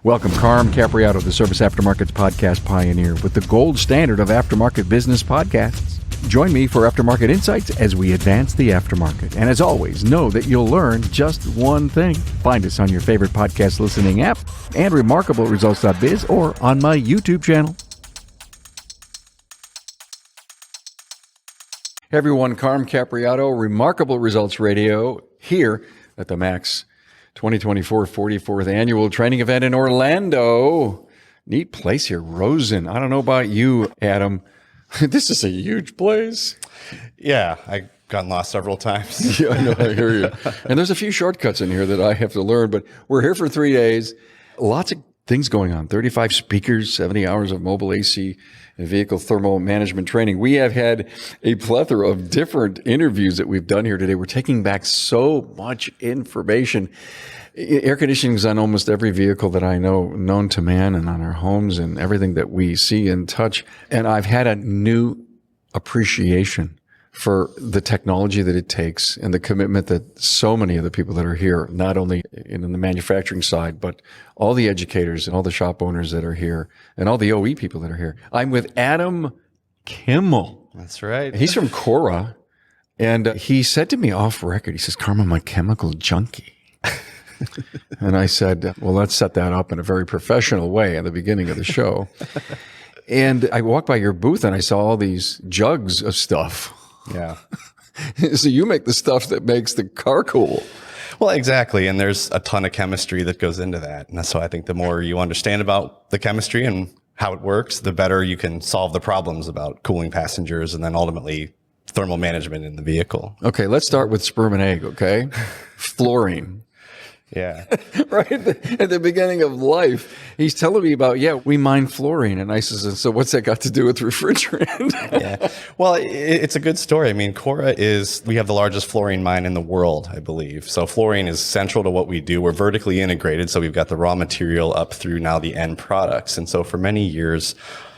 Welcome, Carm Capriato, the Service Aftermarkets podcast pioneer with the gold standard of aftermarket business podcasts. Join me for Aftermarket Insights as we advance the aftermarket. And as always, know that you'll learn just one thing. Find us on your favorite podcast listening app and remarkableresults.biz or on my YouTube channel. Hey everyone, Carm Capriato, Remarkable Results Radio, here at the MAX 2024 44th Annual Training Event in Orlando. Neat place here, Rosen. I don't know about you, Adam. This is a huge place. Yeah, I've gotten lost several times. Yeah, I know, I hear you. And there's a few shortcuts in here that I have to learn, but we're here for 3 days. Lots of things going on. 35 speakers, 70 hours of mobile AC and vehicle thermal management training. We have had a plethora of different interviews that we've done here today. We're taking back so much information. Air conditioning is on almost every vehicle that I know known to man and on our homes and everything that we see and touch. And I've had a new appreciation for the technology that it takes and the commitment that so many of the people that are here, not only in the manufacturing side, but all the educators and all the shop owners that are here and all the OE people that are here. I'm with Adam.Kimmel. That's right. He's from Koura. And he said to me off record, he says, "Carm, I'm a chemical junkie." And I said, well, let's set that up in a very professional way at the beginning of the show. And I walked by your booth and I saw all these jugs of stuff. Yeah. So you make the stuff that makes the car cool. Well, exactly. And there's a ton of chemistry that goes into that. And so I think the more you understand about the chemistry and how it works, the better you can solve the problems about cooling passengers and then ultimately thermal management in the vehicle. Okay, let's start with sperm and egg, okay? Fluorine. Yeah. Right at the beginning of life, he's telling me about, we mine fluorine. And I says, so what's that got to do with refrigerant? Yeah. Well, it's a good story. I mean, Koura we have the largest fluorine mine in the world, I believe. So fluorine is central to what we do. We're vertically integrated. So we've got the raw material up through now the end products. And so for many years,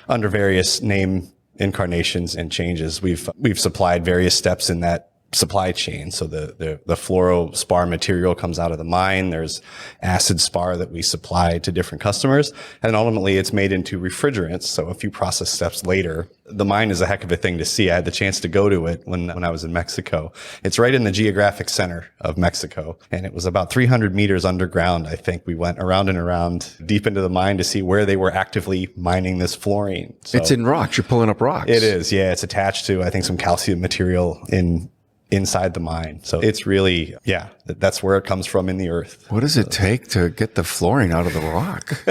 under various name incarnations and changes, we've supplied various steps in that supply chain. So the fluorospar material comes out of the mine. There's acid spar that we supply to different customers. And ultimately it's made into refrigerants. So a few process steps later, the mine is a heck of a thing to see. I had the chance to go to it when I was in Mexico. It's right in the geographic center of Mexico. And it was about 300 meters underground. I think we went around and around deep into the mine to see where they were actively mining this fluorine. So it's in rocks. You're pulling up rocks. It is. Yeah. It's attached to, I think, some calcium material inside the mine. So it's really, that's where it comes from in the earth. What does it take to get the fluorine out of the rock?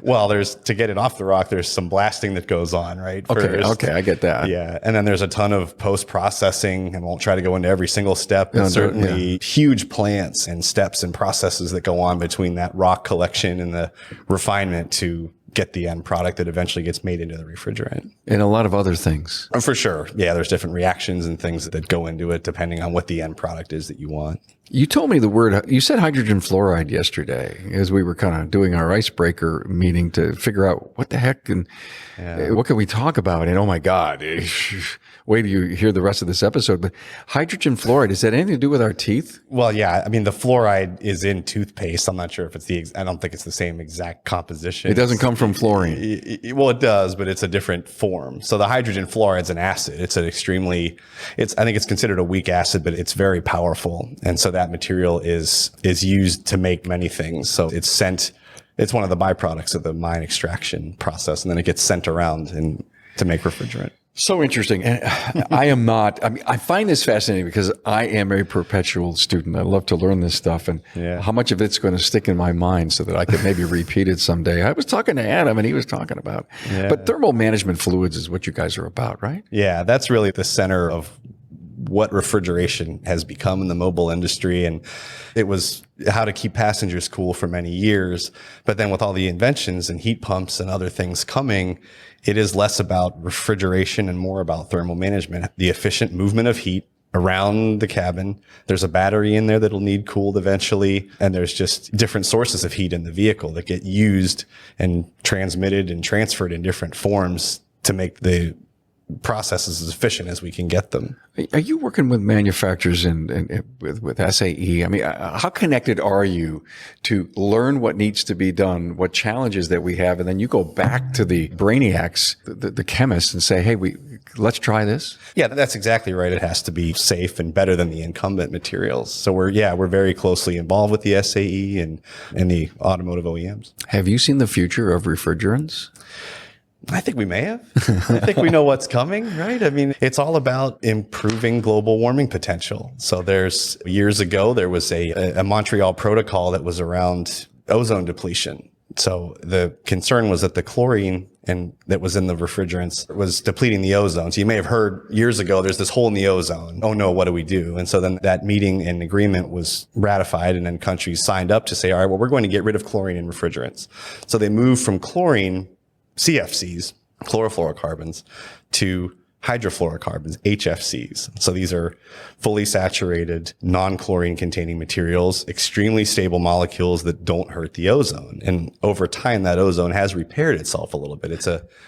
Well, to get it off the rock, there's some blasting that goes on, right? Okay, I get that. Yeah. And then there's a ton of post-processing, and won't try to go into every single step, but certainly huge plants and steps and processes that go on between that rock collection and the refinement to get the end product that eventually gets made into the refrigerant. And a lot of other things. For sure. Yeah, there's different reactions and things that go into it depending on what the end product is that you want. You told me you said hydrogen fluoride yesterday as we were kind of doing our icebreaker meeting to figure out what the heck and what can we talk about? And oh my God, wait till you hear the rest of this episode. But hydrogen fluoride, is that anything to do with our teeth? Well, yeah. I mean, the fluoride is in toothpaste. I'm not sure if I don't think it's the same exact composition. It doesn't come from fluorine. Well, it does, but it's a different form. So the hydrogen fluoride is an acid. It's I think it's considered a weak acid, but it's very powerful. And so that material is used to make many things. So it's one of the byproducts of the mine extraction process, and then it gets sent around to make refrigerant. So interesting. And I find this fascinating because I am a perpetual student. I love to learn this stuff and how much of it's going to stick in my mind so that I could maybe repeat it someday. I was talking to Adam and he was talking about, but thermal management fluids is what you guys are about, right? Yeah, that's really the center of what refrigeration has become in the mobile industry. And it was how to keep passengers cool for many years. But then with all the inventions and heat pumps and other things coming, it is less about refrigeration and more about thermal management, the efficient movement of heat around the cabin. There's a battery in there that'll need cooled eventually. And there's just different sources of heat in the vehicle that get used and transmitted and transferred in different forms to make the processes as efficient as we can get them. Are you working with manufacturers and with SAE? I mean, how connected are you to learn what needs to be done, what challenges that we have, and then you go back to the brainiacs, the chemists, and say, hey, let's try this? Yeah, that's exactly right. It has to be safe and better than the incumbent materials. So we're very closely involved with the SAE and the automotive OEMs. Have you seen the future of refrigerants? I think we may have. I think we know what's coming, right? I mean, it's all about improving global warming potential. So years ago, there was a Montreal protocol that was around ozone depletion. So the concern was that the chlorine that was in the refrigerants was depleting the ozone. So you may have heard years ago, there's this hole in the ozone. Oh no, what do we do? And so then that meeting and agreement was ratified, and then countries signed up to say, all right, well, we're going to get rid of chlorine in refrigerants. So they moved from chlorine, CFCs, chlorofluorocarbons, to hydrofluorocarbons, HFCs. So these are fully saturated, non-chlorine containing materials, extremely stable molecules that don't hurt the ozone. And over time, that ozone has repaired itself a little bit.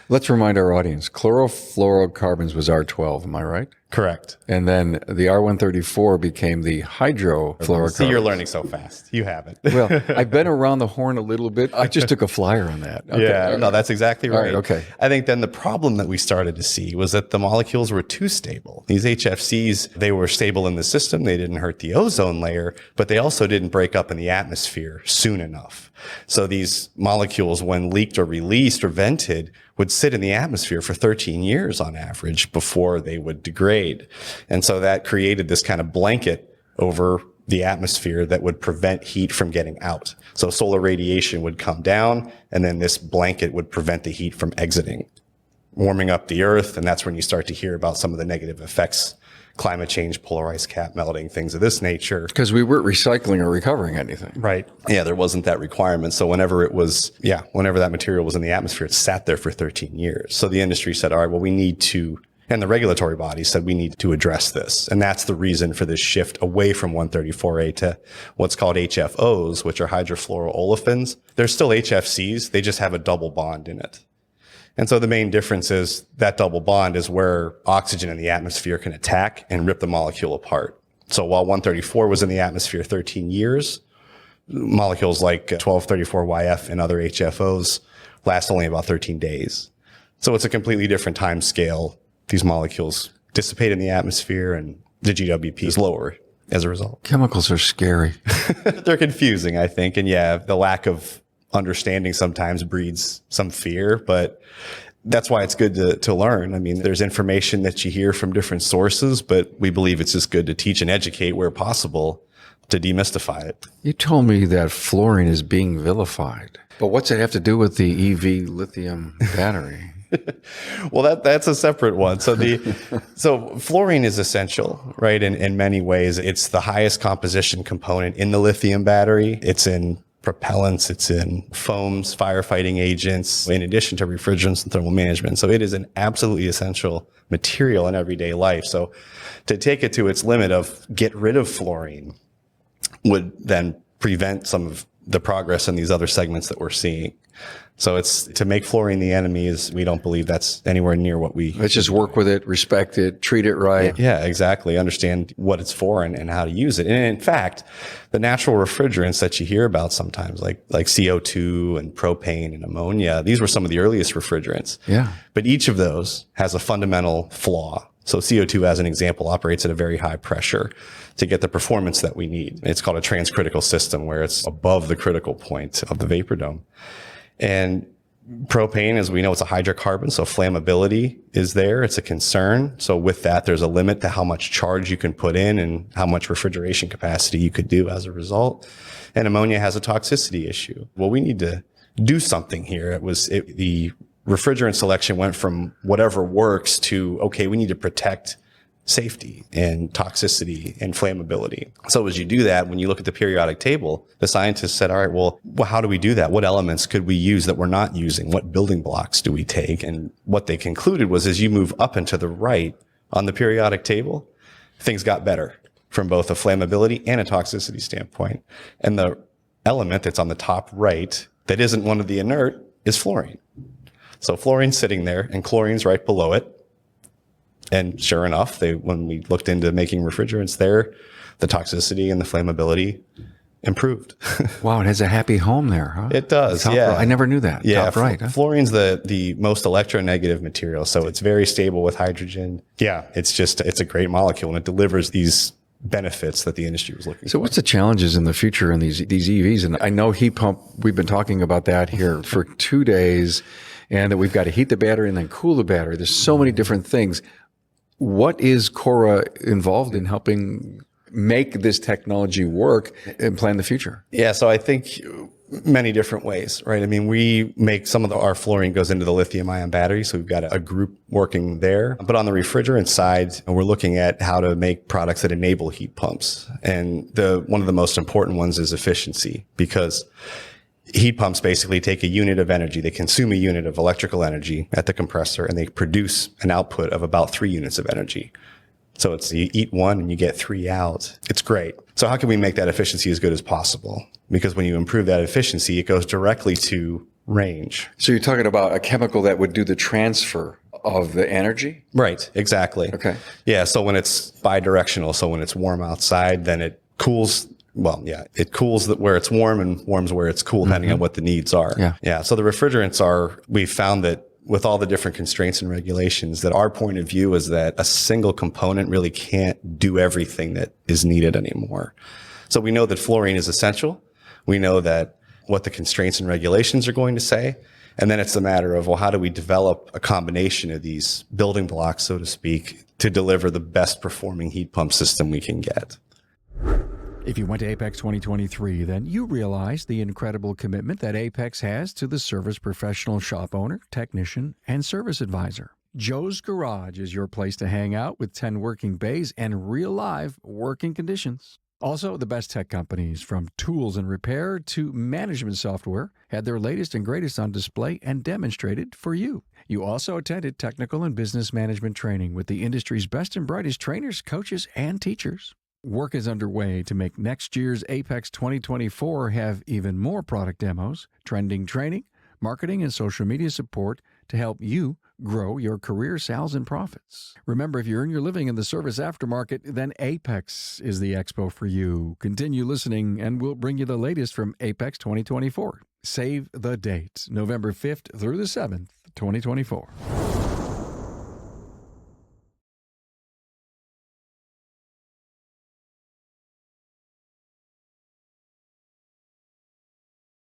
Let's remind our audience, chlorofluorocarbons was R12, am I right? Correct. And then the R134 became the hydrofluorocarbons. See, you're learning so fast. You haven't. Well, I've been around the horn a little bit. I just took a flyer on that. Okay. Yeah, no, that's exactly right. Okay. I think then the problem that we started to see was that the molecules were too stable. These HFCs, they were stable in the system. They didn't hurt the ozone layer, but they also didn't break up in the atmosphere soon enough. So these molecules, when leaked or released or vented, would sit in the atmosphere for 13 years on average before they would degrade. And so that created this kind of blanket over the atmosphere that would prevent heat from getting out. So solar radiation would come down, and then this blanket would prevent the heat from exiting, warming up the earth. And that's when you start to hear about some of the negative effects, climate change, polar ice cap melting, things of this nature. Because we weren't recycling or recovering anything. Right. Yeah, there wasn't that requirement. So whenever that material was in the atmosphere, it sat there for 13 years. So the industry said, all right, well, and the regulatory bodies said we need to address this. And that's the reason for this shift away from 134A to what's called HFOs, which are hydrofluoroolefins. They're still HFCs. They just have a double bond in it. And so the main difference is that double bond is where oxygen in the atmosphere can attack and rip the molecule apart. So while 134 was in the atmosphere 13 years, molecules like 1234YF and other HFOs last only about 13 days. So it's a completely different time scale. These molecules dissipate in the atmosphere, and the GWP is lower as a result. Chemicals are scary. They're confusing, I think. And yeah, the lack of understanding sometimes breeds some fear, but that's why it's good to learn. I mean, there's information that you hear from different sources, but we believe it's just good to teach and educate where possible to demystify it. You told me that fluorine is being vilified, but what's it have to do with the EV lithium battery? Well, that's a separate one. So fluorine is essential, right? In many ways, it's the highest composition component in the lithium battery. It's in propellants, it's in foams, firefighting agents, in addition to refrigerants and thermal management. So it is an absolutely essential material in everyday life. So to take it to its limit of get rid of fluorine would then prevent some of the progress in these other segments that we're seeing. So it's to make fluorine the enemy we don't believe that's anywhere near what let's just work with it, respect it, treat it right. Yeah, exactly. Understand what it's for and how to use it. And in fact, the natural refrigerants that you hear about sometimes, like CO2 and propane and ammonia, these were some of the earliest refrigerants. Yeah. But each of those has a fundamental flaw. So CO2, as an example, operates at a very high pressure to get the performance that we need. It's called a transcritical system, where it's above the critical point of the vapor dome. And propane, as we know, it's a hydrocarbon, so flammability is there. It's a concern. So with that, there's a limit to how much charge you can put in and how much refrigeration capacity you could do as a result. And ammonia has a toxicity issue. Well, we need to do something here. The refrigerant selection went from whatever works to, okay, we need to protect safety and toxicity and flammability. So as you do that, when you look at the periodic table, the scientists said, all right, well, how do we do that? What elements could we use that we're not using? What building blocks do we take? And what they concluded was, as you move up and to the right on the periodic table, things got better from both a flammability and a toxicity standpoint. And the element that's on the top right that isn't one of the inert is fluorine. So fluorine's sitting there and chlorine's right below it. And sure enough, when we looked into making refrigerants there, the toxicity and the flammability improved. Wow, it has a happy home there, huh? It does, Top yeah. I never knew that. Yeah, Top right. Huh? fluorine's the most electronegative material, so it's very stable with hydrogen. Yeah, it's a great molecule, and it delivers these benefits that the industry was looking for. So what's the challenges in the future in these EVs? And I know heat pump, we've been talking about that here for 2 days, and that we've got to heat the battery and then cool the battery. There's so many different things. What is Koura involved in helping make this technology work and plan the future? Yeah, so I think many different ways, right? I mean, we make some of our fluorine goes into the lithium ion battery. So we've got a group working there. But on the refrigerant side, we're looking at how to make products that enable heat pumps. And one of the most important ones is efficiency, because heat pumps basically take a unit of energy. They consume a unit of electrical energy at the compressor, and they produce an output of about 3 units of energy. So you eat 1 and you get 3 out. It's great. So how can we make that efficiency as good as possible? Because when you improve that efficiency, it goes directly to range. So you're talking about a chemical that would do the transfer of the energy? Right, exactly. Okay. Yeah, so when it's bidirectional, so when it's warm outside, then it cools. Well, yeah, it cools where it's warm and warms where it's cool, depending on what the needs are. Yeah. So the refrigerants we found that with all the different constraints and regulations, that our point of view is that a single component really can't do everything that is needed anymore. So we know that fluorine is essential. We know that what the constraints and regulations are going to say. And then it's a matter of, well, how do we develop a combination of these building blocks, so to speak, to deliver the best performing heat pump system we can get? If you went to Apex 2023, then you realize the incredible commitment that Apex has to the service professional shop owner, technician, and service advisor. Joe's Garage is your place to hang out with 10 working bays and real live working conditions. Also, the best tech companies, from tools and repair to management software, had their latest and greatest on display and demonstrated for you. You also attended technical and business management training with the industry's best and brightest trainers, coaches, and teachers. Work is underway to make next year's Apex 2024 have even more product demos, trending training, marketing, and social media support to help you grow your career, sales, and profits. Remember, if you earn your living in the service aftermarket, then Apex is the expo for you. Continue listening, and we'll bring you the latest from Apex 2024. Save the date, November 5th through the 7th, 2024.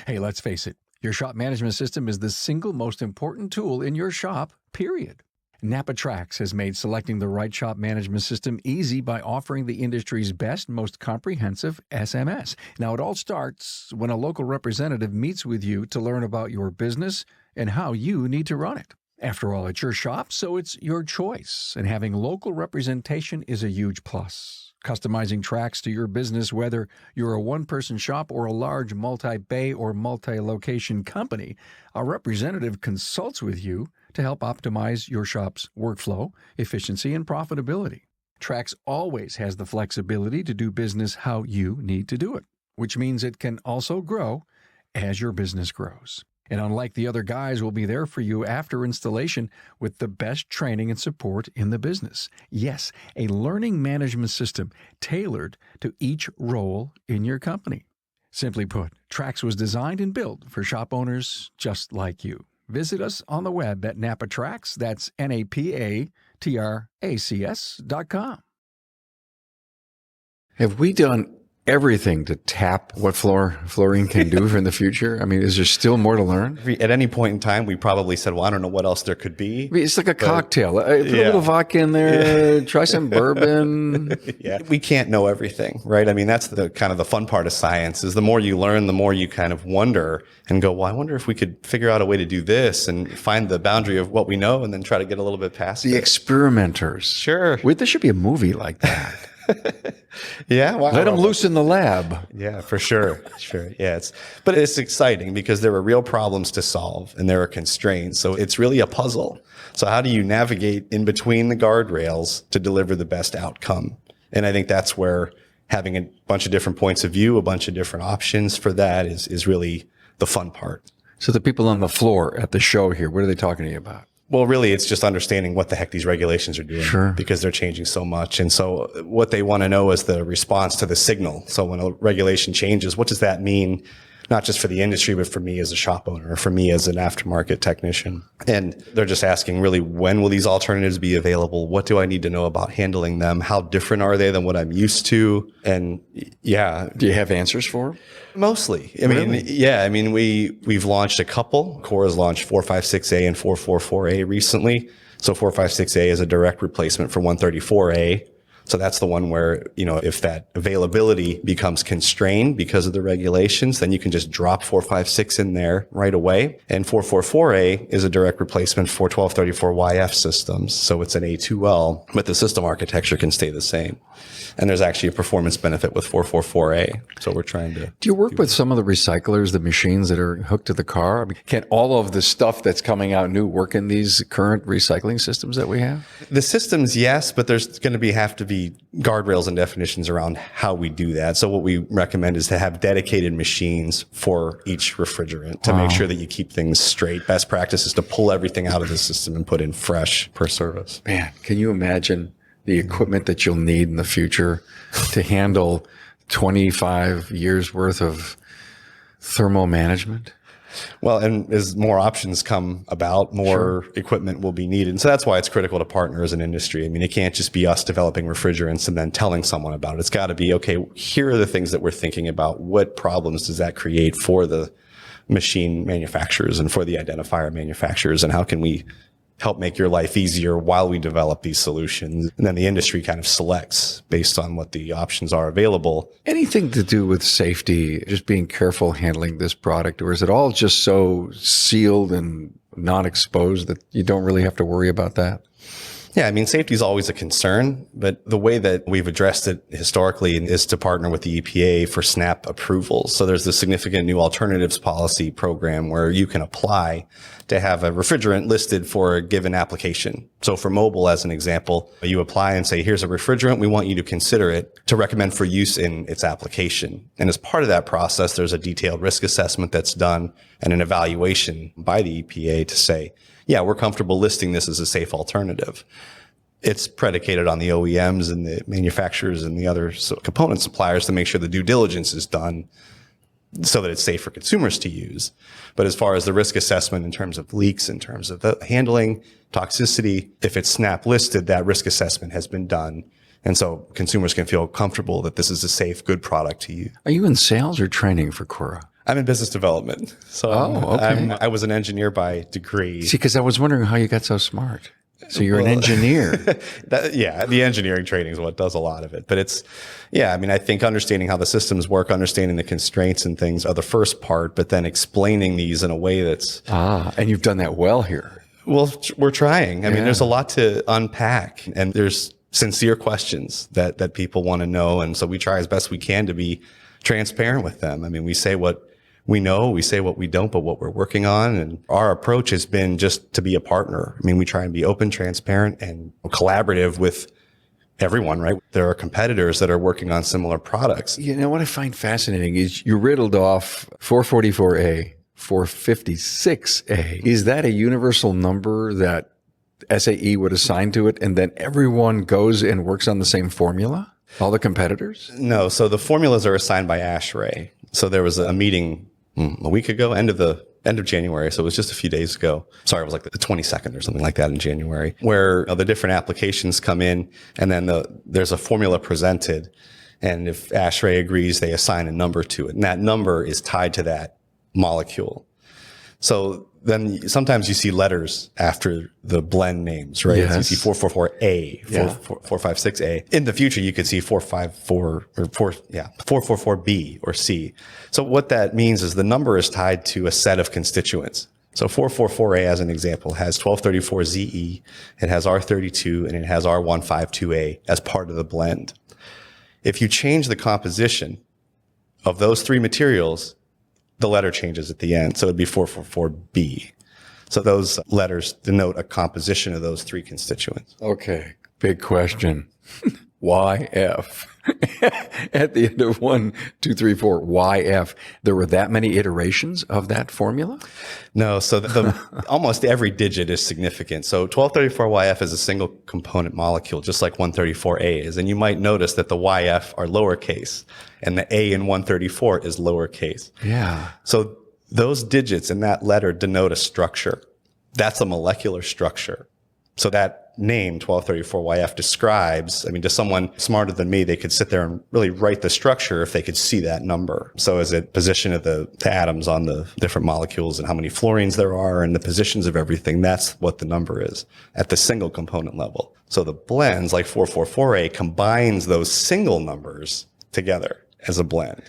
Hey, let's face it, your shop management system is the single most important tool in your shop, period. NapaTrax has made selecting the right shop management system easy by offering the industry's best, most comprehensive SMS. Now, it all starts when a local representative meets with you to learn about your business and how you need to run it. After all, it's your shop, so it's your choice, and having local representation is a huge plus. Customizing tracks to your business, whether you're a one-person shop or a large multi-bay or multi-location company, a representative consults with you to help optimize your shop's workflow, efficiency, and profitability. Trax always has the flexibility to do business how you need to do it, which means it can also grow as your business grows. And unlike the other guys, will be there for you after installation with the best training and support in the business. Yes, a learning management system tailored to each role in your company. Simply put, Trax was designed and built for shop owners just like you. Visit us on the web at NapaTrax, that's NapaTracs.com. Have we done everything to tap what fluorine can do in the future? I mean, is there still more to learn? At any point in time, we probably said, well, I don't know what else there could be. I mean, it's like a cocktail. Put a little vodka in there, try some bourbon. Yeah, we can't know everything, right? I mean, that's the kind of the fun part of science, is the more you learn, the more you kind of wonder and go, well, I wonder if we could figure out a way to do this and find the boundary of what we know and then try to get a little bit past the it. Experimenters. Sure. There should be a movie like that. Yeah, well, let them loose in the lab. Yeah, for sure. Yeah, but it's exciting because there are real problems to solve and there are constraints. So it's really a puzzle. So how do you navigate in between the guardrails to deliver the best outcome? And I think that's where having a bunch of different points of view, a bunch of different options for that is really the fun part. So the people on the floor at the show here, what are they talking to you about? Well, really, it's just understanding what the heck these regulations are doing. Sure. Because they're changing so much. And so what they want to know is the response to the signal. So when a regulation changes, what does that mean? Not just for the industry, but for me as a shop owner, or for me as an aftermarket technician. And they're just asking, really, when will these alternatives be available? What do I need to know about handling them? How different are they than what I'm used to? And yeah. Do you have answers for them? Mostly. I mean, Really? yeah, I mean, we've launched a couple. Koura's launched 456A and 444A recently. So 456A is a direct replacement for 134A. So that's the one where, if that availability becomes constrained because of the regulations, then you can just drop 456 in there right away. And 444A is a direct replacement for 1234YF systems. So it's an A2L, but the system architecture can stay the same. And there's actually a performance benefit with 444A. So we're trying to. Do you work with some of the recyclers, the machines that are hooked to the car? I mean, can all of the stuff that's coming out new work in these current recycling systems that we have? The systems, yes, but there's going to have to be guardrails and definitions around how we do that. So what we recommend is to have dedicated machines for each refrigerant to make sure that you keep things straight. Best practice is to pull everything out of the system and put in fresh per service. Man, can you imagine the equipment that you'll need in the future to handle 25 years worth of thermal management? Well, and as more options come about, more equipment will be needed. And so that's why it's critical to partner as an industry. I mean, it can't just be us developing refrigerants and then telling someone about it. It's got to be, okay, here are the things that we're thinking about. What problems does that create for the machine manufacturers and for the identifier manufacturers? And how can we help make your life easier while we develop these solutions? And then the industry kind of selects based on what the options are available. Anything to do with safety, just being careful handling this product, or is it all just so sealed and non-exposed that you don't really have to worry about that? Yeah, I mean, safety is always a concern, but the way that we've addressed it historically is to partner with the EPA for SNAP approvals. So there's the significant new alternatives policy program where you can apply to have a refrigerant listed for a given application. So for mobile, as an example, you apply and say, here's a refrigerant. We want you to consider it to recommend for use in its application. And as part of that process, there's a detailed risk assessment that's done and an evaluation by the EPA to say, yeah, we're comfortable listing this as a safe alternative. It's predicated on the OEMs and the manufacturers and the other component suppliers to make sure the due diligence is done so that it's safe for consumers to use. But as far as the risk assessment in terms of leaks, in terms of the handling, toxicity, if it's SNAP listed, that risk assessment has been done. And so consumers can feel comfortable that this is a safe, good product to use. Are you in sales or training for Koura? I'm in business development. So okay. I was an engineer by degree. See, because I was wondering how you got so smart. So you're an engineer. The engineering training is what does a lot of it. But I think understanding how the systems work, understanding the constraints and things are the first part, but then explaining these in a way that's... and you've done that well here. Well, we're trying. I mean, there's a lot to unpack, and there's sincere questions that people want to know. And so we try as best we can to be transparent with them. I mean, we say what we know, we say what we don't, but what we're working on. And our approach has been just to be a partner. I mean, we try and be open, transparent, and collaborative with everyone, right? There are competitors that are working on similar products. You know, what I find fascinating is you riddled off 444A, 456A. Is that a universal number that SAE would assign to it, and then everyone goes and works on the same formula? All the competitors? No. So the formulas are assigned by ASHRAE. So there was a meeting a week ago, end of January. So it was just a few days ago. Sorry, it was like the 22nd or something like that in January, where the different applications come in, and then there's a formula presented. And if ASHRAE agrees, they assign a number to it. And that number is tied to that molecule. So then sometimes you see letters after the blend names, right? Yes. So you see 444A, 456A. In the future, you could see 444B or C. So what that means is the number is tied to a set of constituents. So 444A, as an example, has 1234ZE, it has R32, and it has R152A as part of the blend. If you change the composition of those three materials, the letter changes at the end. So it'd be 444B. So those letters denote a composition of those three constituents. Okay. Big question. YF. At the end of 1, 2, 3, 4, YF. There were that many iterations of that formula? No, so almost every digit is significant. So 1234YF is a single component molecule, just like 134A is. And you might notice that the YF are lowercase and the A in 134 is lowercase. Yeah. So those digits in that letter denote a structure. That's a molecular structure. So that name 1234YF describes, I mean, to someone smarter than me, they could sit there and really write the structure if they could see that number. So as a position of the atoms on the different molecules and how many fluorines there are and the positions of everything, that's what the number is at the single component level. So the blends like 444A combines those single numbers together as a blend.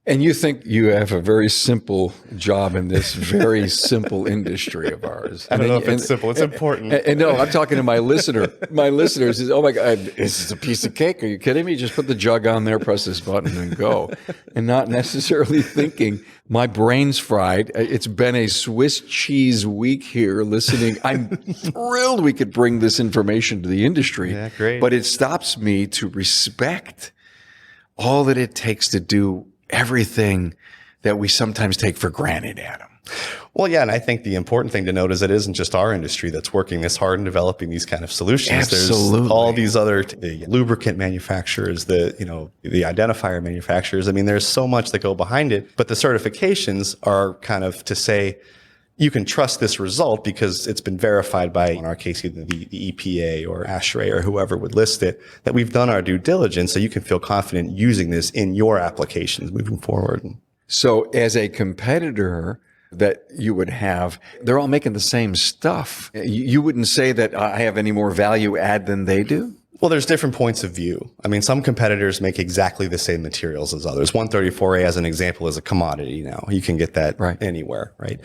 And you think you have a very simple job in this very simple industry of ours. I don't know if it's simple. It's important. And no, I'm talking to my listener. My listeners is, oh my God, this is a piece of cake. Are you kidding me? Just put the jug on there, press this button and go. And not necessarily thinking, my brain's fried. It's been a Swiss cheese week here listening. I'm thrilled we could bring this information to the industry. Yeah, great. But it stops me to respect all that it takes to do everything that we sometimes take for granted, Adam. Well, yeah, and I think the important thing to note is it isn't just our industry that's working this hard in developing these kind of solutions. Absolutely. There's all these other the lubricant manufacturers, the identifier manufacturers. I mean, there's so much that go behind it, but the certifications are kind of to say you can trust this result because it's been verified by, in our case, either the EPA or ASHRAE or whoever would list it, that we've done our due diligence so you can feel confident using this in your applications moving forward. So as a competitor that you would have, they're all making the same stuff. You wouldn't say that I have any more value add than they do? Well, there's different points of view. I mean, some competitors make exactly the same materials as others. 134A, as an example, is a commodity now. You can get that anywhere, right?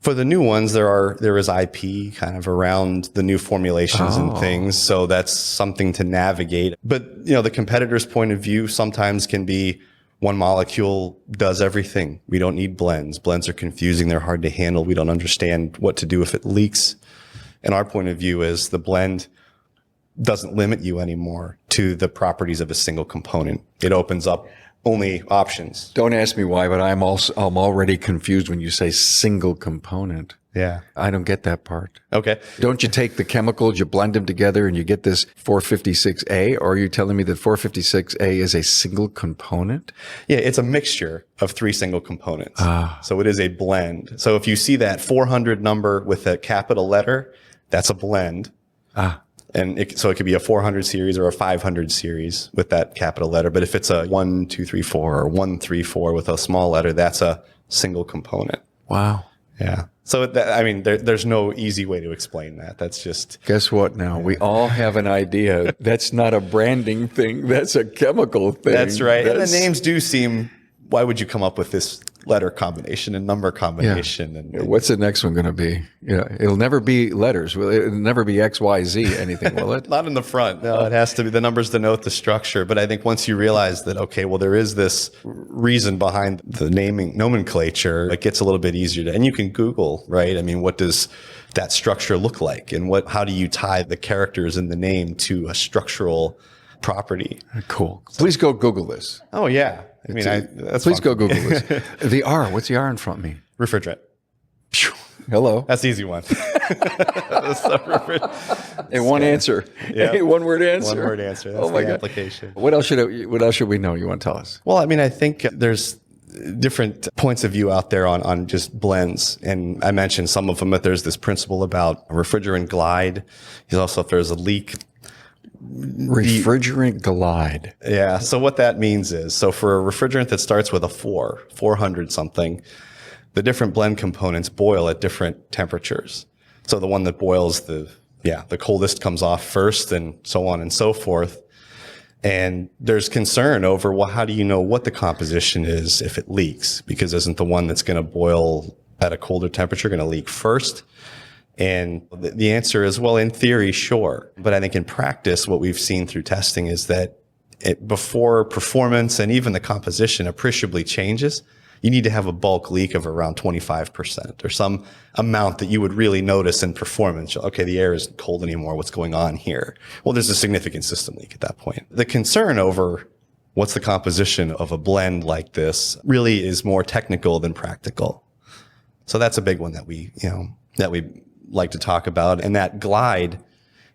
For the new ones, there is IP kind of around the new formulations and things. So that's something to navigate. But, the competitor's point of view sometimes can be one molecule does everything. We don't need blends. Blends are confusing. They're hard to handle. We don't understand what to do if it leaks. And our point of view is the blend doesn't limit you anymore to the properties of a single component. It opens up only options. Don't ask me why, but I'm already confused when you say single component. Yeah. I don't get that part. Okay. Don't you take the chemicals, you blend them together, and you get this 456A? Or are you telling me that 456A is a single component? Yeah, it's a mixture of 3 single components. So it is a blend. So if you see that 400 number with a capital letter, that's a blend. And so it could be a 400 series or a 500 series with that capital letter. But if it's a 1, 2, 3, 4 or 1, 3, 4 with a small letter, that's a single component. Wow. Yeah. So there's no easy way to explain that. That's just. Guess what now? We all have an idea. That's not a branding thing. That's a chemical thing. That's right. And the names do seem, why would you come up with this letter combination and number combination? Yeah. And what's the next one going to be? It'll never be letters. It'll never be X, Y, Z anything, will it? Not in the front. No, it has to be, the numbers denote the structure. But I think once you realize that, okay, well, there is this reason behind the naming nomenclature, it gets a little bit easier to, and you can Google, right? I mean, what does that structure look like? And how do you tie the characters in the name to a structural property? Cool. Please go Google this. Oh, yeah. I mean, that's Please go Google this. The R, what's the R in front of me? Refrigerant. Hello. That's the easy one. And one answer. Yeah. A one-word answer. One-word answer. That's the application. What else should we know? You want to tell us? Well, I mean, I think there's different points of view out there on just blends. And I mentioned some of them, but there's this principle about refrigerant glide. Also, if there's a leak, refrigerant glide. Yeah. So what that means is, so for a refrigerant that starts with a 400 something, the different blend components boil at different temperatures. So the one that boils the coldest comes off first and so on and so forth. And there's concern over, well, how do you know what the composition is if it leaks? Because isn't the one that's going to boil at a colder temperature going to leak first? And the answer is, well, in theory, sure. But I think in practice, what we've seen through testing is that before performance and even the composition appreciably changes, you need to have a bulk leak of around 25% or some amount that you would really notice in performance. Okay, the air isn't cold anymore. What's going on here? Well, there's a significant system leak at that point. The concern over what's the composition of a blend like this really is more technical than practical. So that's a big one that we like to talk about. And that glide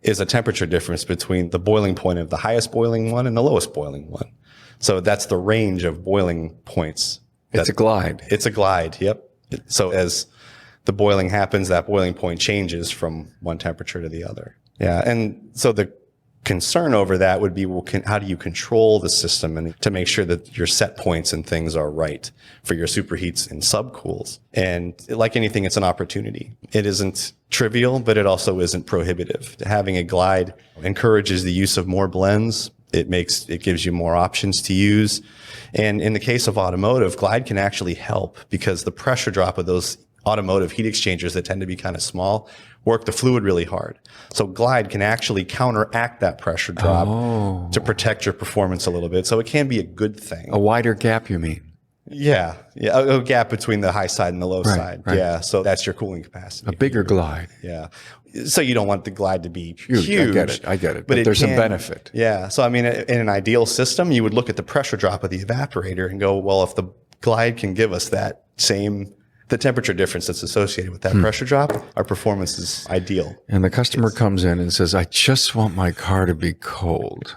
is a temperature difference between the boiling point of the highest boiling one and the lowest boiling one. So that's the range of boiling points. It's a glide. It's a glide. Yep. So as the boiling happens, that boiling point changes from one temperature to the other. Yeah. And so the concern over that would be, well, how do you control the system and to make sure that your set points and things are right for your superheats and subcools? And like anything, it's an opportunity. It isn't trivial, but it also isn't prohibitive. Having a glide encourages the use of more blends. It gives you more options to use. And in the case of automotive, glide can actually help because the pressure drop of those automotive heat exchangers that tend to be kind of small work the fluid really hard. So glide can actually counteract that pressure drop to protect your performance a little bit. So it can be a good thing. A wider gap, you mean? Yeah. A gap between the high side and the low side. Right. Yeah. So that's your cooling capacity. A bigger glide. Yeah. So you don't want the glide to be huge. I get it. But there's some benefit. Yeah. So I mean, in an ideal system, you would look at the pressure drop of the evaporator and go, well, if the glide can give us the temperature difference that's associated with that pressure drop, our performance is ideal. And the customer comes in and says, I just want my car to be cold.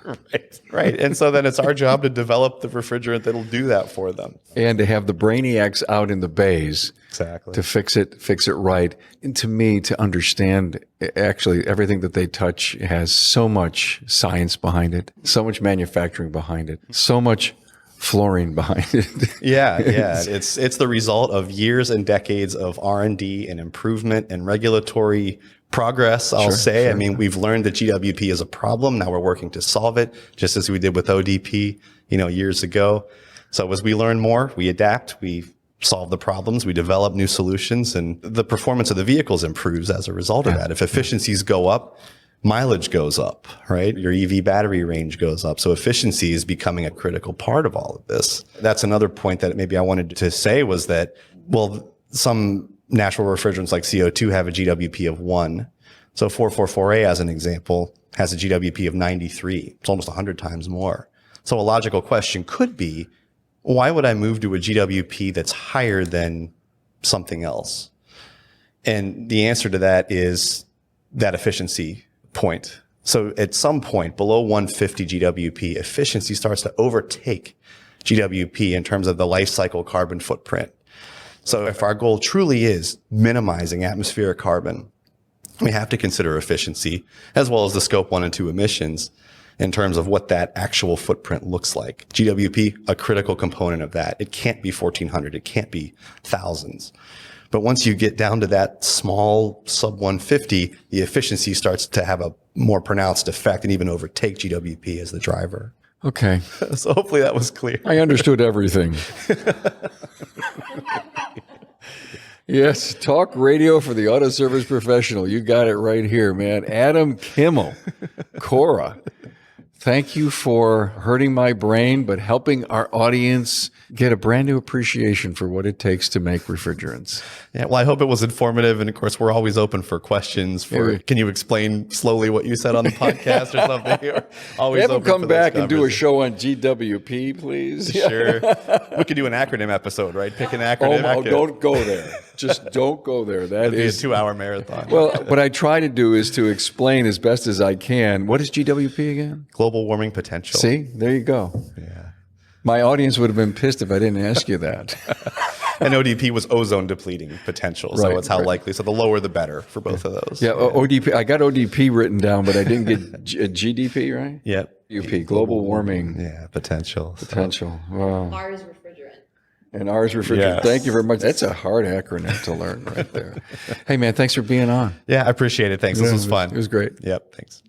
Right. And so then it's our job to develop the refrigerant that'll do that for them. And to have the brainiacs out in the bays to fix it right. And to me, to understand actually everything that they touch has so much science behind it, so much manufacturing behind it, so much fluorine behind it. Yeah. It's the result of years and decades of R&D and improvement and regulatory progress, I'll say. I mean, we've learned that GWP is a problem. Now we're working to solve it, just as we did with ODP, years ago. So as we learn more, we adapt, we solve the problems, we develop new solutions, and the performance of the vehicles improves as a result of that. If efficiencies go up, mileage goes up, right? Your EV battery range goes up. So efficiency is becoming a critical part of all of this. That's another point that maybe I wanted to say was that, well, some natural refrigerants like CO2 have a GWP of 1. So 444A, as an example, has a GWP of 93. It's almost 100 times more. So a logical question could be, why would I move to a GWP that's higher than something else? And the answer to that is that efficiency point. So at some point below 150 GWP, efficiency starts to overtake GWP in terms of the life cycle carbon footprint. So if our goal truly is minimizing atmospheric carbon, we have to consider efficiency as well as the scope 1 and 2 emissions in terms of what that actual footprint looks like. GWP, a critical component of that. It can't be 1,400. It can't be thousands. But once you get down to that small sub 150, the efficiency starts to have a more pronounced effect and even overtake GWP as the driver. Okay. So hopefully that was clear. I understood everything. Yes, talk radio for the auto service professional. You got it right here, man. Adam Kimmel, Koura. Thank you for hurting my brain, but helping our audience get a brand new appreciation for what it takes to make refrigerants. Yeah, well, I hope it was informative. And of course, we're always open for questions. Can you explain slowly what you said on the podcast or something? Always have them come back and do a show on GWP, please. Sure. We could do an acronym episode, right? Pick an acronym. Don't go there. Just don't go there. That is a 2-hour marathon. Well, what I try to do is to explain as best as I can. What is GWP again? Global warming potential. See, there you go. Yeah. My audience would have been pissed if I didn't ask you that. And ODP was ozone depleting potential. So it's how likely. So the lower the better for both of those. Yeah, ODP. I got ODP written down, but I didn't get GDP, right? Yep. UP, global warming. Yeah, potential. Wow. Ours refrigerant. And ours refrigerant. Yes. Thank you very much. That's a hard acronym to learn right there. Hey, man, thanks for being on. Yeah, I appreciate it. Thanks. This was fun. It was great. Yep. Thanks.